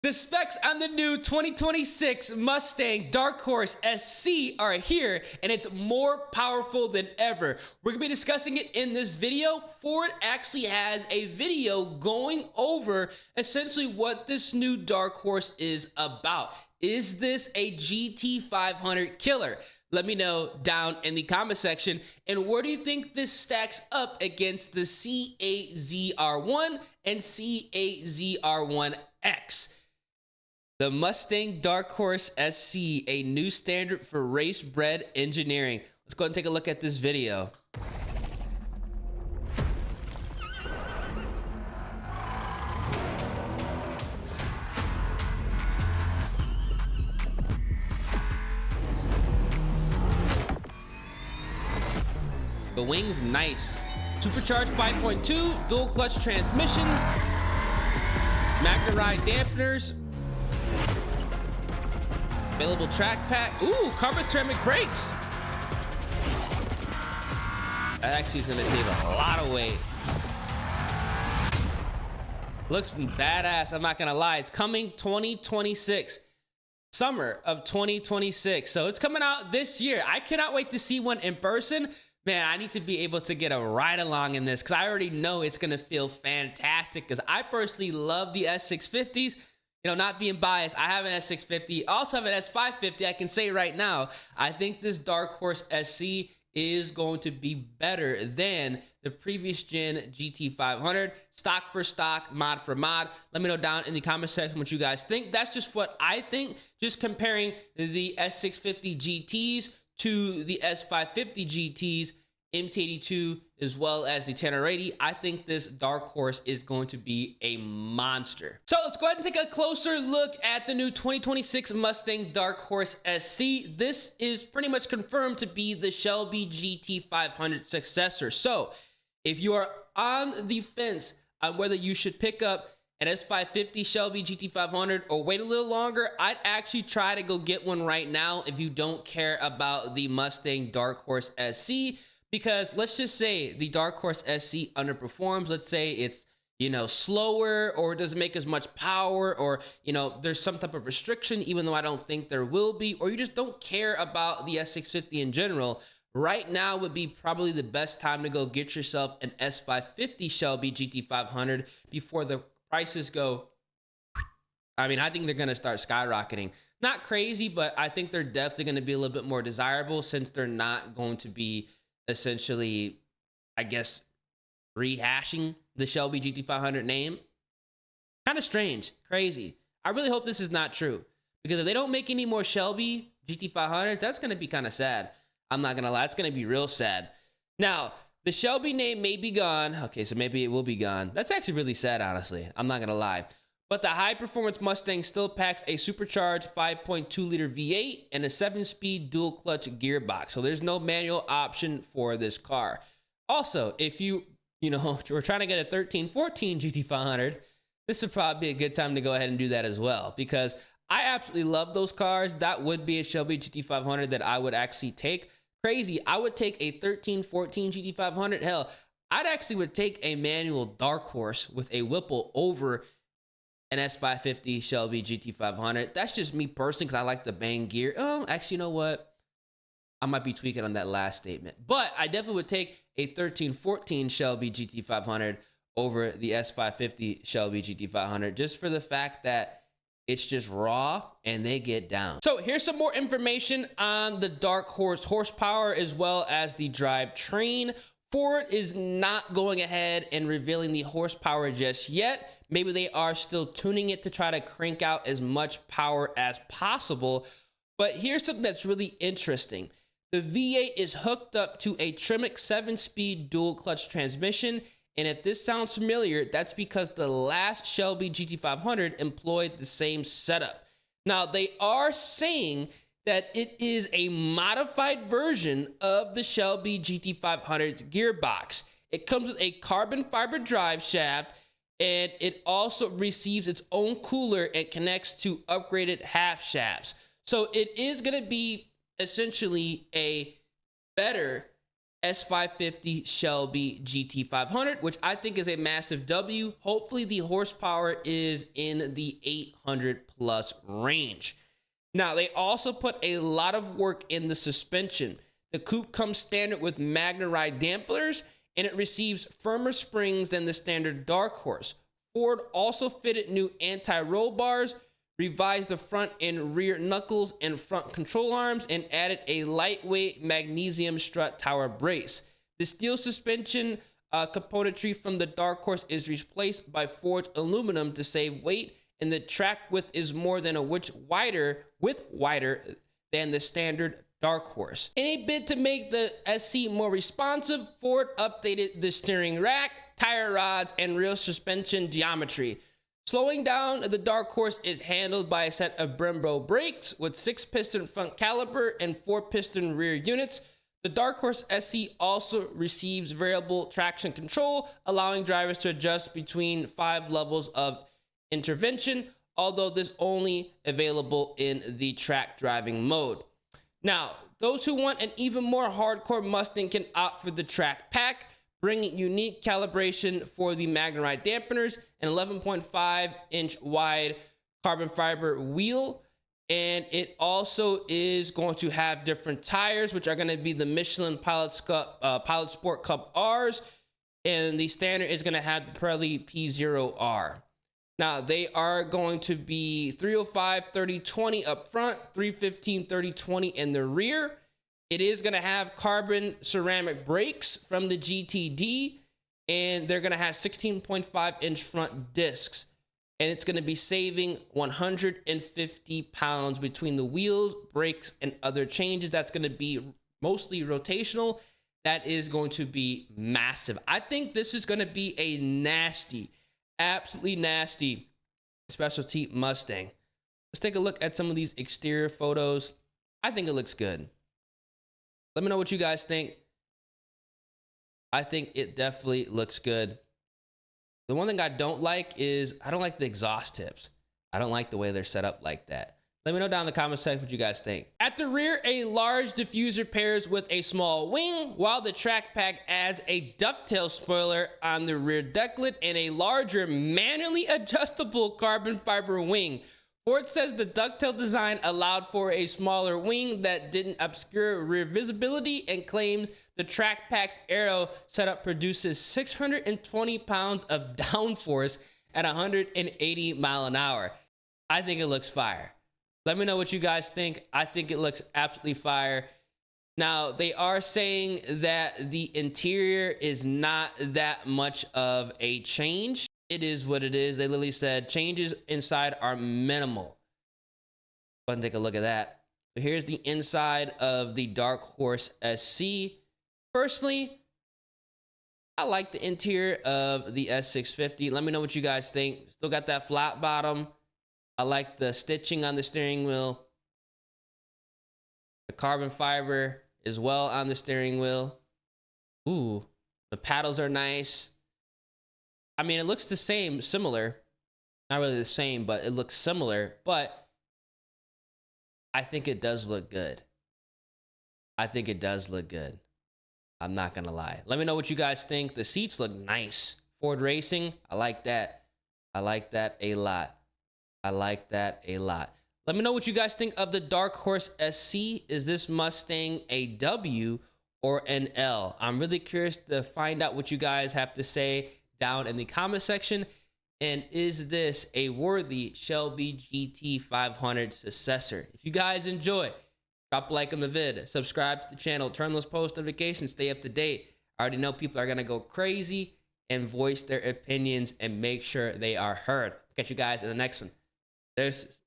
The specs on the new 2026 Mustang Dark Horse SC are here, and it's more powerful than ever. We're gonna be discussing it in this video. Ford actually has a video going over essentially what this new Dark Horse is about. Is this a GT500 killer? Let me know down in the comment section. And where do you think this stacks up against the C8ZR1 and C8ZR1X? The Mustang Dark Horse SC, a new standard for race-bred engineering. Let's go ahead and take a look at this video. The wing's nice. Supercharged 5.2, dual clutch transmission, Magna Ride dampeners, available track pack. Ooh, carbon Tremec brakes. That actually is gonna save a lot of weight. Looks badass, I'm not gonna lie. It's coming 2026. Summer of 2026. So it's coming out this year. I cannot wait to see one in person. Man, I need to be able to get a ride along in this because I already know it's gonna feel fantastic because I personally love the S650s. You know, not being biased, I have an S650, also have an S550. I can say right now, I think this Dark Horse SC is going to be better than the previous gen GT500, stock for stock, mod for mod. Let me know down in the comment section what you guys think. That's just what I think, just comparing the S650 GTs to the S550 GTs, MT82, as well as the 1080. I think this Dark Horse is going to be a monster. So let's go ahead and take a closer look at the new 2026 Mustang Dark Horse SC. This is pretty much confirmed to be the Shelby GT500 successor. So if you are on the fence on whether you should pick up an S550 Shelby GT500 or wait a little longer, I'd actually try to go get one right now if you don't care about the Mustang Dark Horse SC, because let's just say the Dark Horse SC underperforms. Let's say it's, you know, slower, or it doesn't make as much power, or, you know, there's some type of restriction, even though I don't think there will be, or you just don't care about the S650 in general. Right now would be probably the best time to go get yourself an S550 Shelby GT500 before the prices go. I mean, I think they're going to start skyrocketing. Not crazy, but I think they're definitely going to be a little bit more desirable since they're not going to be essentially, I guess, rehashing the Shelby GT500 name. Kind of strange, crazy. I really hope this is not true, because if they don't make any more Shelby GT500s, that's going to be kind of sad. I'm not going to lie. It's going to be real sad. Now, the Shelby name may be gone. Okay, so maybe it will be gone. That's actually really sad, honestly. I'm not going to lie. But the high-performance Mustang still packs a supercharged 5.2-liter V8 and a 7-speed dual-clutch gearbox. So there's no manual option for this car. Also, if you were trying to get a 1314 GT500, this would probably be a good time to go ahead and do that as well, because I absolutely love those cars. That would be a Shelby GT500 that I would actually take. Crazy, I would take a 1314 GT500. Hell, I'd actually would take a manual Dark Horse with a Whipple over an S550 Shelby GT500. That's just me personally, because I like the bang gear. Actually, you know what? I might be tweaking on that last statement. But I definitely would take a 1314 Shelby GT500 over the S550 Shelby GT500, just for the fact that it's just raw and they get down. So here's some more information on the Dark Horse horsepower as well as the drivetrain. Ford is not going ahead and revealing the horsepower just yet. Maybe they are still tuning it to try to crank out as much power as possible. But here's something that's really interesting. The V8 is hooked up to a Tremec 7-speed dual clutch transmission. And if this sounds familiar, that's because the last Shelby GT500 employed the same setup. Now, they are saying that it is a modified version of the Shelby GT500's gearbox. It comes with a carbon fiber drive shaft, and it also receives its own cooler and connects to upgraded half shafts. So it is going to be essentially a better S550 Shelby GT500, which I think is a massive W. Hopefully the horsepower is in the 800 plus range. Now, they also put a lot of work in the suspension. The coupe comes standard with Magna-Ride dampeners, and it receives firmer springs than the standard Dark Horse. Ford also fitted new anti-roll bars, revised the front and rear knuckles and front control arms, and added a lightweight magnesium strut tower brace. The steel suspension componentry from the Dark Horse is replaced by forged aluminum to save weight, and the track width is more than a width wider than the standard Dark Horse. In a bid to make the SC more responsive, Ford updated the steering rack, tire rods, and rear suspension geometry. Slowing down the Dark Horse is handled by a set of Brembo brakes with 6-piston front caliper and 4-piston rear units. The Dark Horse SC also receives variable traction control, allowing drivers to adjust between 5 levels of intervention, although this only available in the track driving mode. Now, those who want an even more hardcore Mustang can opt for the track pack, bringing unique calibration for the Magna-Ride dampeners, an 11.5-inch wide carbon fiber wheel, and it also is going to have different tires, which are going to be the Michelin Pilot Sport Cup Rs, and the standard is going to have the Pirelli P0R. Now, they are going to be 305 30/20 up front, 315 30/20 in the rear. It is going to have carbon ceramic brakes from the GTD, and they're going to have 16.5-inch front discs. And it's going to be saving 150 pounds between the wheels, brakes, and other changes. That's going to be mostly rotational. That is going to be massive. I think this is going to be a nasty, absolutely nasty specialty Mustang. Let's take a look at some of these exterior photos. I think it looks good. Let me know what you guys think. I think it definitely looks good. The one thing I don't like is I don't like the exhaust tips. I don't like the way they're set up like that. Let me know down in the comment section what you guys think. At the rear, a large diffuser pairs with a small wing, while the track pack adds a ducktail spoiler on the rear decklet and a larger manually adjustable carbon fiber wing. Ford says the ducktail design allowed for a smaller wing that didn't obscure rear visibility, and claims the track pack's aero setup produces 620 pounds of downforce at 180 miles an hour. I think it looks fire. Let me know what you guys think. I think it looks absolutely fire. Now, they are saying that the interior is not that much of a change. It is what it is. They literally said changes inside are minimal. Go ahead and take a look at that. So here's the inside of the Dark Horse SC. Personally, I like the interior of the S650. Let me know what you guys think. Still got that flat bottom. I like the stitching on the steering wheel. The carbon fiber as well on the steering wheel. Ooh, the paddles are nice. I mean, it looks the same, similar. Not really the same, but it looks similar. But I think it does look good. I think it does look good. I'm not going to lie. Let me know what you guys think. The seats look nice. Ford Racing, I like that. I like that a lot. I like that a lot. Let me know what you guys think of the Dark Horse SC. Is this Mustang a W or an L? I'm really curious to find out what you guys have to say down in the comment section. And is this a worthy Shelby GT500 successor? If you guys enjoy, drop a like on the vid, subscribe to the channel, turn those post notifications, stay up to date. I already know people are going to go crazy and voice their opinions and make sure they are heard. Catch you guys in the next one. Deuces.